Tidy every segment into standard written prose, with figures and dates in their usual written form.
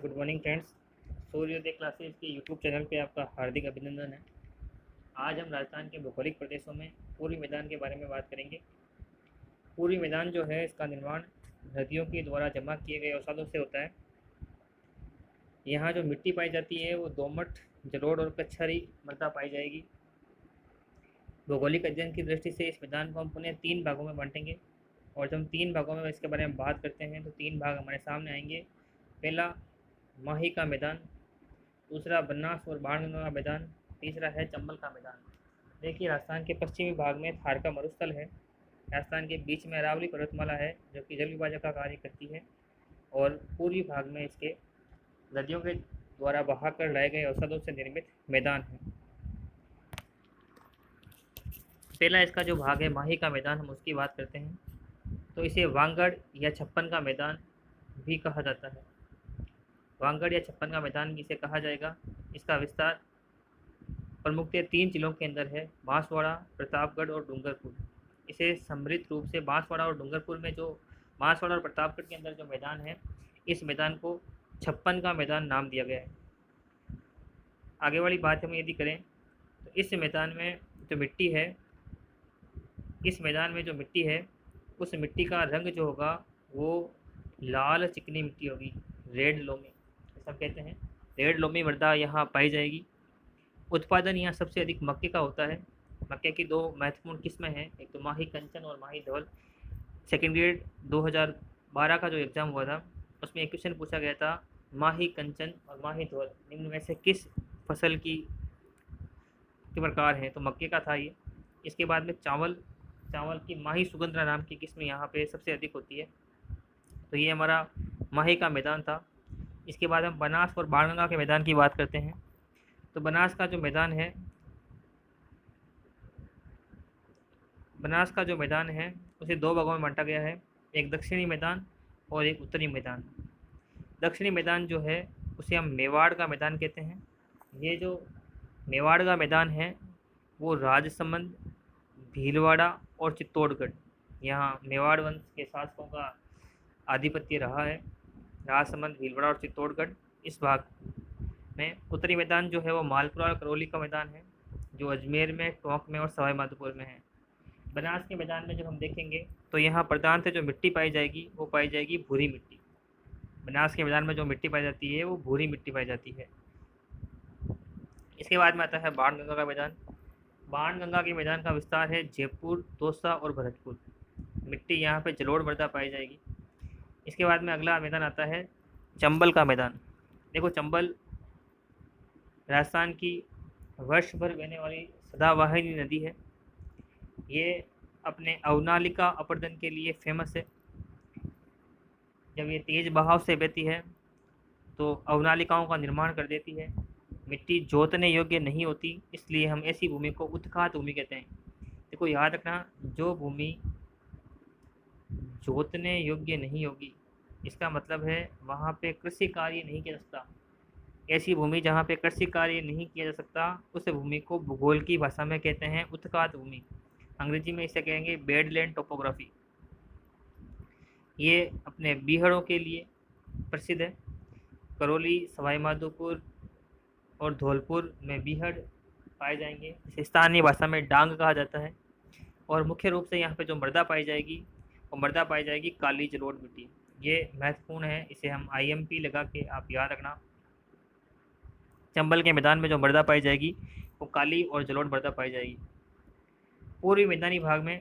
Good morning friends. सूर्योदय classes के YouTube channel पे आपका हार्दिक अभिनंदन है। आज हम राजस्थान के भौगोलिक प्रदेशों में पूर्वी मैदान के बारे में बात करेंगे। पूर्वी मैदान जो है इसका निर्माण नदियों के द्वारा जमा किए गए अवसादों से होता है। यहाँ जो मिट्टी पाई जाती है वो दोमट, जलोढ़ और कच्छारी मृदा पाई जाएगी। भौगोलिक अध्ययन की दृष्टि से इस मैदान को हम पुनः 3 भागों में बांटेंगे, और जब हम 3 भागों में इसके बारे में बात करते हैं तो 3 भाग हमारे सामने आएंगे। पहला माही का मैदान, दूसरा बनास और बाणगंगा का मैदान, तीसरा है चंबल का मैदान। देखिए, राजस्थान के पश्चिमी भाग में थार का मरुस्थल है। राजस्थान के बीच में अरावली पर्वतमाला है जो कि जल विभाजक का कार्य करती है, और पूर्वी भाग में इसके नदियों के द्वारा बहाकर लाए गए अवसादों से निर्मित मैदान है। पहला इसका जो भाग है माही का मैदान, हम उसकी बात करते हैं तो इसे वांगड़ या छप्पन का मैदान भी कहा जाता है। वांगड़ या छप्पन का मैदान इसे कहा जाएगा। इसका विस्तार प्रमुखतः 3 जिलों के अंदर है, बांसवाड़ा, प्रतापगढ़ और डूंगरपुर। इसे समृद्ध रूप से बांसवाड़ा और डूंगरपुर में जो बांसवाड़ा और प्रतापगढ़ के अंदर जो मैदान है, इस मैदान को छप्पन का मैदान नाम दिया गया है। आगे वाली बात हम यदि करें तो इस मैदान में जो मिट्टी है, इस मैदान में जो मिट्टी है उस मिट्टी का रंग जो होगा वो लाल चिकनी मिट्टी होगी, रेड लोमी सब कहते हैं। रेड लोमी मृदा यहाँ पाई जाएगी। उत्पादन यहाँ सबसे अधिक मक्के का होता है। मक्के की 2 महत्वपूर्ण किस्में हैं, एक तो माही कंचन और माही धवल। सेकेंड ग्रेड 2012 का जो एग्ज़ाम हुआ था उसमें एक क्वेश्चन पूछा गया था, माही कंचन और माही धवल निम्न में से किस फसल के प्रकार हैं, तो मक्के का था ये। इसके बाद में चावल की माही सुगंधरा नाम की किस्म यहाँ पे सबसे अधिक होती है। तो ये हमारा माही का मैदान था। इसके बाद हम बनास और बाणगंगा के मैदान की बात करते हैं। तो बनास का जो मैदान है उसे 2 भागों में बांटा गया है, एक दक्षिणी मैदान और एक उत्तरी मैदान। दक्षिणी मैदान जो है उसे हम मेवाड़ का मैदान कहते हैं। ये जो मेवाड़ का मैदान है वो राजसमंद, भीलवाड़ा और चित्तौड़गढ़, यहाँ मेवाड़ वंश के शासकों का आधिपत्य रहा है। राजसमंद, भीलवाड़ा और चित्तौड़गढ़ इस भाग में। उत्तरी मैदान जो है वो मालपुरा और करौली का मैदान है जो अजमेर में, टोंक में और सवाई माधोपुर में है। बनास के मैदान में जब हम देखेंगे तो यहाँ प्रधानतः जो मिट्टी पाई जाएगी वो पाई जाएगी भूरी मिट्टी। बनास के मैदान में जो मिट्टी पाई जाती है वो भूरी मिट्टी पाई जाती है। इसके बाद में आता है बाणगंगा का मैदान। बाणगंगा के मैदान का विस्तार है जयपुर, दौसा और भरतपुर। मिट्टी यहाँ पे जलोढ़ मृदा पाई जाएगी। इसके बाद में अगला मैदान आता है चंबल का मैदान। देखो, चंबल राजस्थान की वर्ष भर बहने वाली सदाबहार नदी है। ये अपने अवनालिका अपर्दन के लिए फेमस है। जब ये तेज बहाव से बहती है तो अवनालिकाओं का निर्माण कर देती है। मिट्टी जोतने योग्य नहीं होती, इसलिए हम ऐसी भूमि को उत्खात भूमि कहते हैं। देखो, याद रखना, जो भूमि जोतने योग्य नहीं होगी इसका मतलब है वहाँ पे कृषि कार्य नहीं किया जा सकता। ऐसी भूमि जहाँ पे कृषि कार्य नहीं किया जा सकता उस भूमि को भूगोल की भाषा में कहते हैं उत्खात भूमि। अंग्रेजी में इसे कहेंगे बेडलैंड टोपोग्राफी। ये अपने बीहड़ों के लिए प्रसिद्ध है। करौली, सवाई माधोपुर और धौलपुर में बीहड़ पाए जाएंगे, इसे स्थानीय भाषा में डांग कहा जाता है। और मुख्य रूप से यहाँ पे जो मृदा पाई जाएगी वो मृदा पाई जाएगी काली जलोढ़ मिट्टी। ये महत्वपूर्ण है, इसे हम IMP लगा के आप याद रखना। चंबल के मैदान में जो मृदा पाई जाएगी वो काली और जलोढ़ मृदा पाई जाएगी। पूर्वी मैदानी भाग में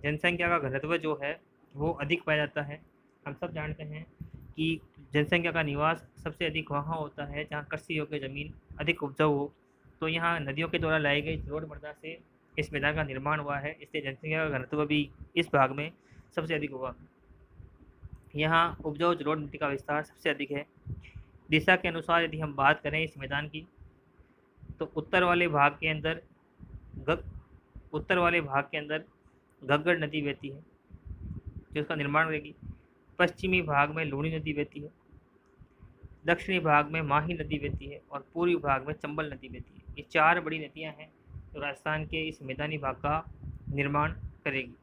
जनसंख्या का घनत्व जो है वो अधिक पाया जाता है। हम सब जानते हैं कि जनसंख्या का निवास सबसे अधिक वहाँ होता है जहाँ कृषि योग्य ज़मीन अधिक उपजाऊ हो। तो यहाँ नदियों के द्वारा लाई गई जलोढ़ मृदा से इस मैदान का निर्माण हुआ है, इसलिए जनसंख्या का घनत्व भी इस भाग में सबसे अधिक होगा। यहाँ उपजाऊ जलोढ़ मिट्टी का विस्तार सबसे अधिक है। दिशा के अनुसार यदि हम बात करें इस मैदान की तो उत्तर वाले भाग के अंदर घग्गर नदी बहती है जो उसका निर्माण करेगी। पश्चिमी भाग में लूणी नदी बहती है, दक्षिणी भाग में माही नदी बहती है और पूर्वी भाग में चंबल नदी बहती है। ये 4 बड़ी नदियाँ हैं जो राजस्थान के इस मैदानी भाग का निर्माण करेगी।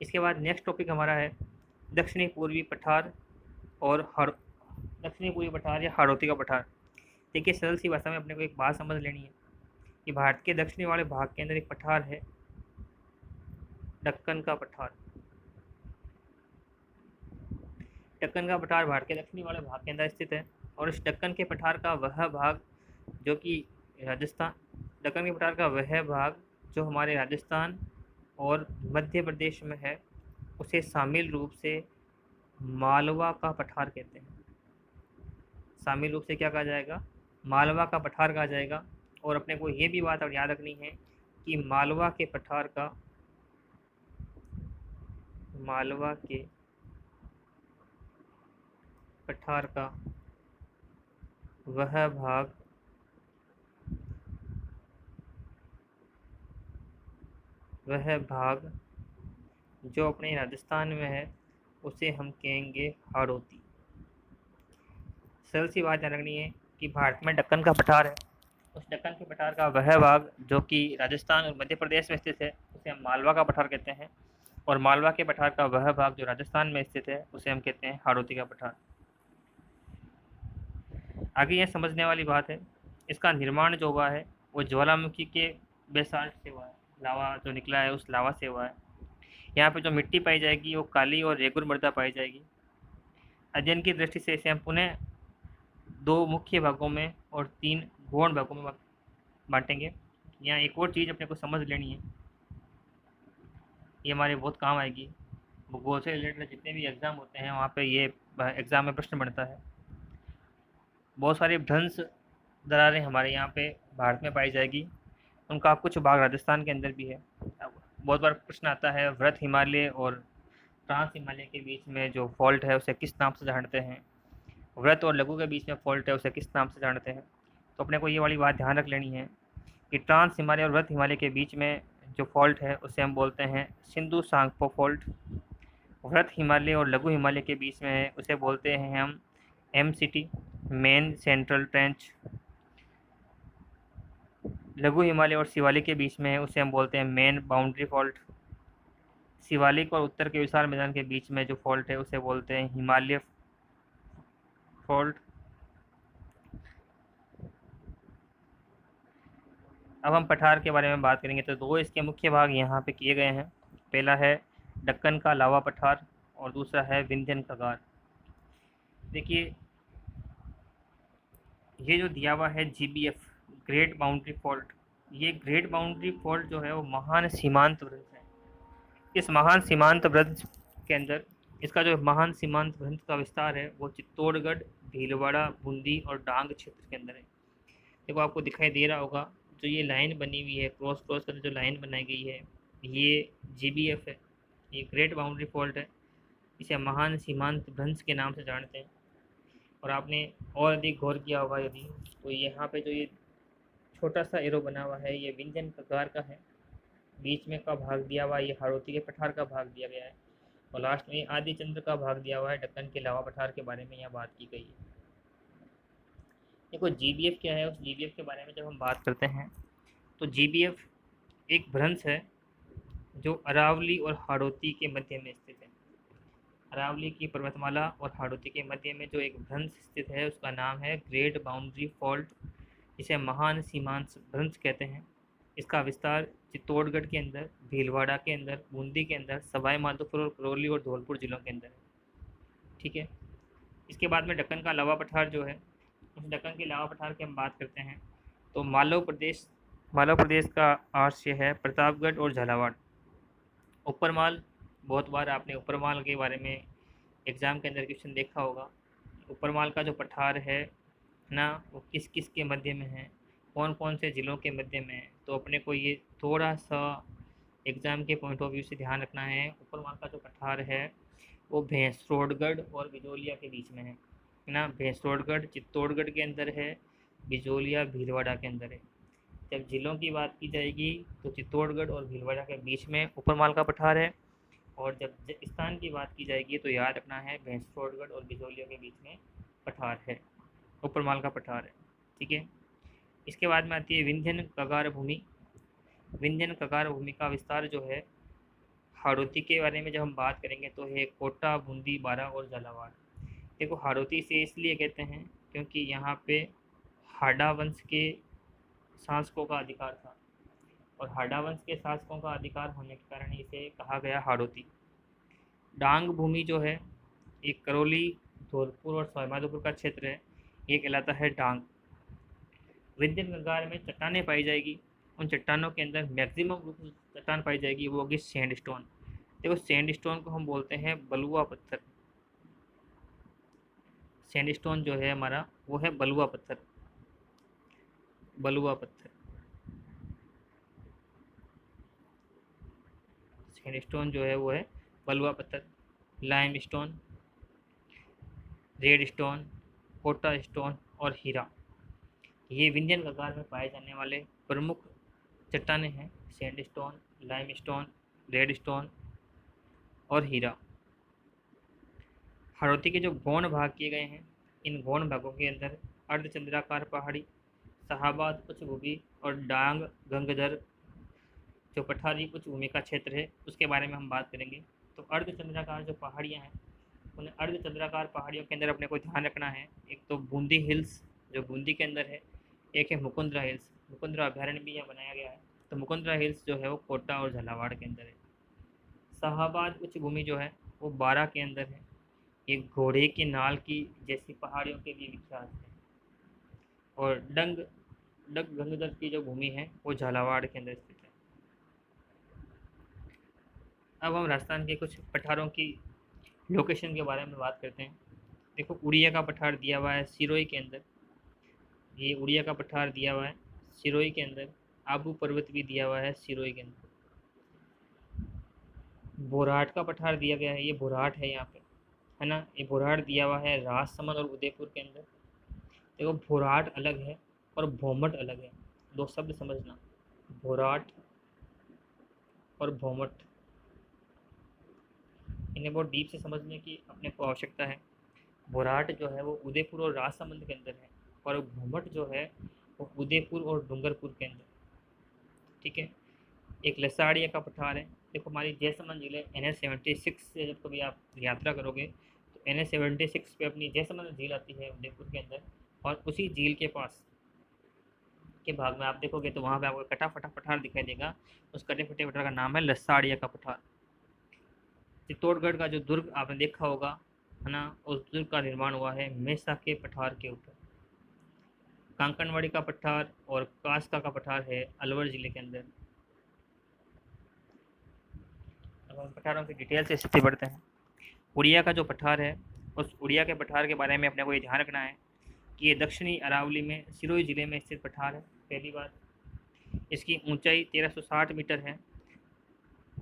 इसके बाद नेक्स्ट टॉपिक हमारा है दक्षिणी पूर्वी पठार और दक्षिणी पूर्वी पठार या हाड़ौती का पठार। देखिए सरल सी भाषा में अपने को एक बात समझ लेनी है कि भारत के दक्षिणी वाले भाग के अंदर एक पठार है, दक्कन का पठार। दक्कन का पठार भारत के दक्षिणी वाले भाग के अंदर स्थित है और इस दक्कन के पठार का वह भाग जो कि राजस्थान दक्कन के पठार का वह भाग जो हमारे राजस्थान और मध्य प्रदेश में है उसे शामिल रूप से मालवा का पठार कहते हैं। शामिल रूप से क्या कहा जाएगा? मालवा का पठार कहा जाएगा। और अपने को ये भी बात अब याद रखनी है कि मालवा के पठार का वह भाग जो अपने राजस्थान में है उसे हम कहेंगे हाड़ौती। सरल सी बात ध्यान रखनी है कि भारत में दक्कन का पठार है, उस दक्कन के पठार का वह भाग जो कि राजस्थान और मध्य प्रदेश में स्थित है उसे हम मालवा का पठार कहते हैं, और मालवा के पठार का वह भाग जो राजस्थान में स्थित है उसे हम कहते हैं हाड़ौती का पठार। आगे यह समझने वाली बात है, इसका निर्माण जो हुआ है वो ज्वालामुखी के बेसाल्ट से हुआ है, लावा जो निकला है उस लावा से हुआ है। यहाँ पे जो मिट्टी पाई जाएगी वो काली और रेगुर मृदा पाई जाएगी। अध्ययन की दृष्टि से इसे हम पुनः 2 मुख्य भागों में और 3 गौण भागों में बांटेंगे। यहाँ एक और चीज़ अपने को समझ लेनी है, ये हमारे बहुत काम आएगी। भूगोल से रिलेटेड जितने भी एग्ज़ाम होते हैं वहाँ पे ये एग्ज़ाम में प्रश्न बनता है। बहुत सारी भ्रंश दरारें हमारे यहाँ पे भारत में पाई जाएगी, उनका कुछ भाग राजस्थान के अंदर भी है। बहुत बार प्रश्न आता है वृत हिमालय और ट्रांस हिमालय के बीच में जो फॉल्ट है उसे किस नाम से जानते हैं, वृत और लघु के बीच में फॉल्ट है उसे किस नाम से जानते हैं। तो अपने को ये वाली बात ध्यान रख लेनी है कि ट्रांस हिमालय और वृत हिमालय के बीच में जो फॉल्ट है उसे हम बोलते हैं सिंधु सांगपो फॉल्ट। वृत हिमालय और लघु हिमालय के बीच में है उसे बोलते हैं हम MCT, मेन सेंट्रल ट्रेंच। लघु हिमालय और शिवालिक के बीच में है उसे हम बोलते हैं मेन बाउंड्री फॉल्ट। शिवालिक और उत्तर के विशाल मैदान के बीच में जो फॉल्ट है उसे बोलते हैं हिमालय फॉल्ट। अब हम पठार के बारे में बात करेंगे तो 2 इसके मुख्य भाग यहाँ पे किए गए हैं। पहला है दक्कन का लावा पठार और दूसरा है विंध्यन कगार। देखिए ये जो दिया हुआ है GBF, ग्रेट बाउंड्री फॉल्ट, ये ग्रेट बाउंड्री फॉल्ट जो है वो महान सीमांत वृंत है। इस महान सीमांत वृंत के अंदर इसका जो महान सीमांत वृंत का विस्तार है वो चित्तौड़गढ़, भीलवाड़ा, बूंदी और डांग क्षेत्र के अंदर है। देखो आपको दिखाई दे रहा होगा जो ये लाइन बनी हुई है, क्रॉस कर जो लाइन बनाई गई है ये GBF है, ये ग्रेट बाउंड्री फॉल्ट है। इसे महान सीमांत भ्रंश के नाम से जानते हैं। और आपने और अधिक गौर किया होगा यदि तो यहाँ पे जो ये छोटा सा एरो बना हुआ है ये विंध्यन कगार का है, बीच में का भाग दिया हुआ है ये हाड़ौती के पठार का भाग दिया गया है, और लास्ट में आदि चंद्र का भाग दिया हुआ है। दक्कन के लावा पठार के बारे में यहाँ बात की गई है। देखो GBF क्या है, उस GBF के बारे में जब हम बात करते हैं तो GBF एक भ्रंश है जो अरावली और हाड़ौती के मध्य में स्थित है। अरावली की पर्वतमाला और हाड़ौती के मध्य में जो एक भ्रंश स्थित है उसका नाम है ग्रेट बाउंड्री फॉल्ट, जिसे महान सीमांत भ्रंश कहते हैं। इसका विस्तार चित्तौड़गढ़ के अंदर, भीलवाड़ा के अंदर, बूंदी के अंदर, सवाई माधोपुर और करौली और धौलपुर जिलों के अंदर है। ठीक है। इसके बाद में दक्कन का लावा पठार जो है, उस दक्कन के लावा पठार की हम बात करते हैं तो मालवा प्रदेश का आश्रय है प्रतापगढ़ और झालावाड़। ऊपरमाल, बहुत बार आपने ऊपरमाल के बारे में एग्ज़ाम के अंदर क्वेश्चन देखा होगा। ऊपरमाल का जो पठार है ना वो किस किस के मध्य में है, कौन कौन से ज़िलों के मध्य में है, तो अपने को ये थोड़ा सा एग्ज़ाम के पॉइंट ऑफ व्यू से ध्यान रखना है। ऊपरमाल का जो पठार है वो भैंसरोडगढ़ और बिजोलिया के बीच में है ना। भैंसरोडगढ़ चित्तौड़गढ़ के अंदर है, बिजोलिया भीलवाड़ा के अंदर है। जब जिलों की बात की जाएगी तो चित्तौड़गढ़ और भीलवाड़ा के बीच में ऊपरमाल का पठार है, और जब स्थान की बात की जाएगी तो याद रखना है भैंसरोडगढ़ और बिजोलिया के बीच में पठार है, ऊपरमाल का पठार है। ठीक है। इसके बाद में आती है विंध्यन कगार भूमि। विंध्यन कगार भूमि का विस्तार जो है हाड़ौती के बारे में जब हम बात करेंगे तो है कोटा, बूंदी, बारा और झालावाड़। देखो हाड़ौती से इसलिए कहते हैं क्योंकि यहाँ पे हाडा वंश के शासकों का अधिकार था, और हाडा वंश के शासकों का अधिकार होने के कारण इसे कहा गया हाड़ौती। डांग भूमि जो है, एक करौली, धौलपुर और सवाईमाधोपुर का क्षेत्र है, ये कहलाता है डांग। विंध्यन गंगार में चट्टानें पाई जाएगी, उन चट्टानों के अंदर मैक्सिमम रूप से चट्टान पाई जाएगी वो होगी सैंडस्टोन। देखो सैंडस्टोन को हम बोलते हैं बलुआ पत्थर। सैंडस्टोन जो है हमारा वो है बलुआ पत्थर, बलुआ पत्थर। सैंडस्टोन जो है वो है बलुआ पत्थर। Limestone, red stone, Kota stone और हीरा, ये विंध्यन गंगार में पाए जाने वाले प्रमुख चट्टानें हैं। Sandstone, lime stone, red stone और हीरा। हाड़ौती के जो गौण भाग किए गए हैं, इन गौण भागों के अंदर अर्धचंद्राकार पहाड़ी, शाहाबाद उच्चभूमि और डांग गंगधर जो पठारी उच्चभूमि का क्षेत्र है उसके बारे में हम बात करेंगे। तो अर्धचंद्राकार जो पहाड़ियाँ हैं, उन अर्धचंद्राकार पहाड़ियों के अंदर अपने को ध्यान रखना है, एक तो बूंदी हिल्स जो बूंदी के अंदर है, एक है मुकुंदरा हिल्स, मुकुंदरा अभ्यारण्य भी यहाँ बनाया गया है, तो मुकुंदरा हिल्स जो है वो कोटा और झालावाड़ के अंदर है। शाहाबाद उच्च भूमि जो है वो बारा के अंदर है, एक घोड़े की नाल की जैसी पहाड़ियों के लिए विख्यात है। और डंग डग गंगदर की जो भूमि है वो झालावाड़ के अंदर स्थित है। अब हम राजस्थान के कुछ पठारों की लोकेशन के बारे में बात करते हैं। देखो उड़िया का पठार दिया हुआ है सिरोही के अंदर, ये उड़िया का पठार दिया हुआ है सिरोही के अंदर। आबू पर्वत भी दिया हुआ है सिरोही के अंदर। बोराट का पठार दिया गया है, ये बोराट है यहाँ पे, है ना, ये बोराट दिया हुआ है राजसमंद और उदयपुर के अंदर। देखो बोराट अलग है और भोमट अलग है, दो शब्द समझना, बोराट और भोमट, इन्हें बहुत डीप से समझने की अपने को आवश्यकता है। बोराट जो है वो उदयपुर और राजसमंद के अंदर है, और भोमट जो है वो उदयपुर और डूंगरपुर के अंदर। ठीक है। एक लसाड़िया का पठार है। देखो हमारी जैसमंद जिले NH-76 से जब कभी आप यात्रा करोगे तो NH-76 पे अपनी जैसमंद झील आती है उदयपुर के अंदर, और उसी झील के पास के भाग में आप देखोगे तो वहाँ पे आपको कटा फटा पठार दिखाई देगा। उस कटे फटे पठार का नाम है लसाड़िया का पठार। चित्तौड़गढ़ का जो दुर्ग आपने देखा होगा, है ना, उस दुर्ग का निर्माण हुआ है मेसा के पठार के ऊपर। कांकनवाड़ी का पठार और कास्का का पठार है अलवर जिले के अंदर। अब हम पठारों की डिटेल से स्थिति बढ़ते हैं। उड़िया का जो पठार है, उस उड़िया के पठार के बारे में अपने को ये ध्यान रखना है कि ये दक्षिणी अरावली में सिरोही जिले में स्थित पठार है। पहली बात, इसकी ऊंचाई 1360 मीटर है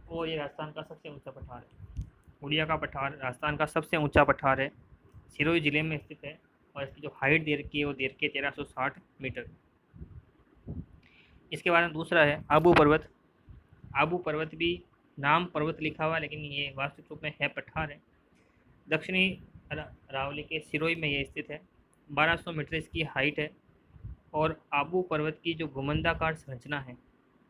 और ये राजस्थान का सबसे ऊंचा पठार है। उड़िया का पठार राजस्थान का सबसे ऊंचा पठार है, सिरोही जिले में स्थित है, और इसकी जो हाइट दे रखी है वो दे रखी है 1360 मीटर। इसके बाद में दूसरा है आबू पर्वत। आबू पर्वत भी नाम पर्वत लिखा हुआ है लेकिन ये वास्तविक रूप में है पठार है। दक्षिणी अरावली के सिरोही में ये स्थित है, 1200 मीटर इसकी हाइट है, और आबू पर्वत की जो घुमंदाकार संरचना है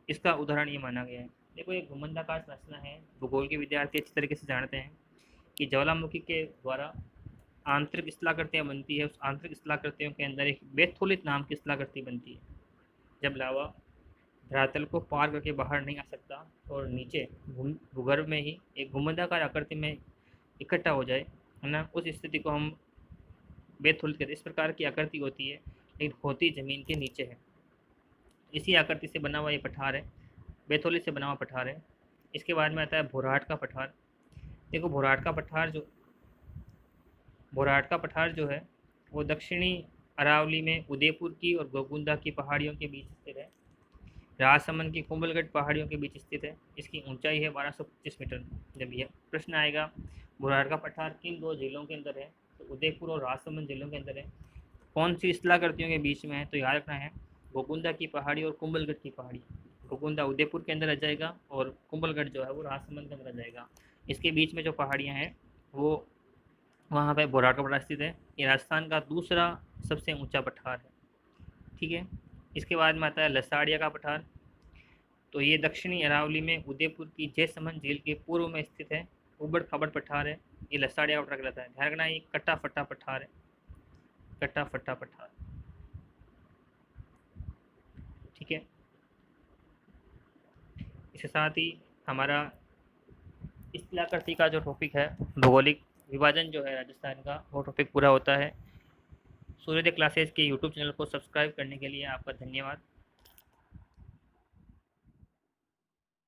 इसका उदाहरण ये माना गया है। देखो ये घुमंदाकार संरचना है, भूगोल के विद्यार्थी अच्छी तरीके से जानते हैं कि ज्वालामुखी के द्वारा आंतरिक स्थलाकृतियाँ बनती है, उस आंतरिक स्थलाकृतियों के अंदर एक बेथोलित नाम की स्थलाकृति बनती है। जब लावा धरातल को पार करके बाहर नहीं आ सकता और नीचे भूगर्भ में ही एक घुमंदाकार आकृति में इकट्ठा हो जाए, है ना, उस स्थिति को हम बेथोलित कहते हैं। इस प्रकार की आकृति होती है लेकिन होती ज़मीन के नीचे है। इसी आकृति से बना हुआ ये पठार है, बेथोलित से बना हुआ पठार है। इसके बाद में आता है बोराट का पठार। देखो बोराट का पठार जो है वो दक्षिणी अरावली में उदयपुर की और गोगुंदा की पहाड़ियों के बीच स्थित है, राजसमंद की कुंभलगढ़ पहाड़ियों के बीच स्थित है। इसकी ऊंचाई है 1225 मीटर। जब यह प्रश्न आएगा बोराट का पठार किन दो जिलों के अंदर है, तो उदयपुर और राजसमंद जिलों के अंदर है। कौन सी स्थलाकृतियों के बीच में है, तो याद रखना है गोगुंदा की पहाड़ी और कुंभलगढ़ की पहाड़ी। गोगुंदा उदयपुर के अंदर आ जाएगा और कुंभलगढ़ जो है वो राजसमंद के अंदर आ जाएगा। इसके बीच में जो पहाड़ियाँ हैं वो वहाँ पे बोराट का पठार स्थित है। ये राजस्थान का दूसरा सबसे ऊंचा पठार है। ठीक है। इसके बाद में आता है लसाड़िया का पठार। तो ये दक्षिणी अरावली में उदयपुर की जयसमंद झील के पूर्व में स्थित है, उबड़ खाबड़ पठार है, ये लसाड़िया का पठार कहलाता है। ध्यान रखना, ये कट्टा फट्टा पठार है, कट्टा फट्टा पठार। ठीक है, इसके साथ ही हमारा इस्तिलाकृति का जो टॉपिक है, भौगोलिक विभाजन जो है राजस्थान का, वो टॉपिक पूरा होता है। सूर्योदय क्लासेस के यूट्यूब चैनल को सब्सक्राइब करने के लिए आपका धन्यवाद।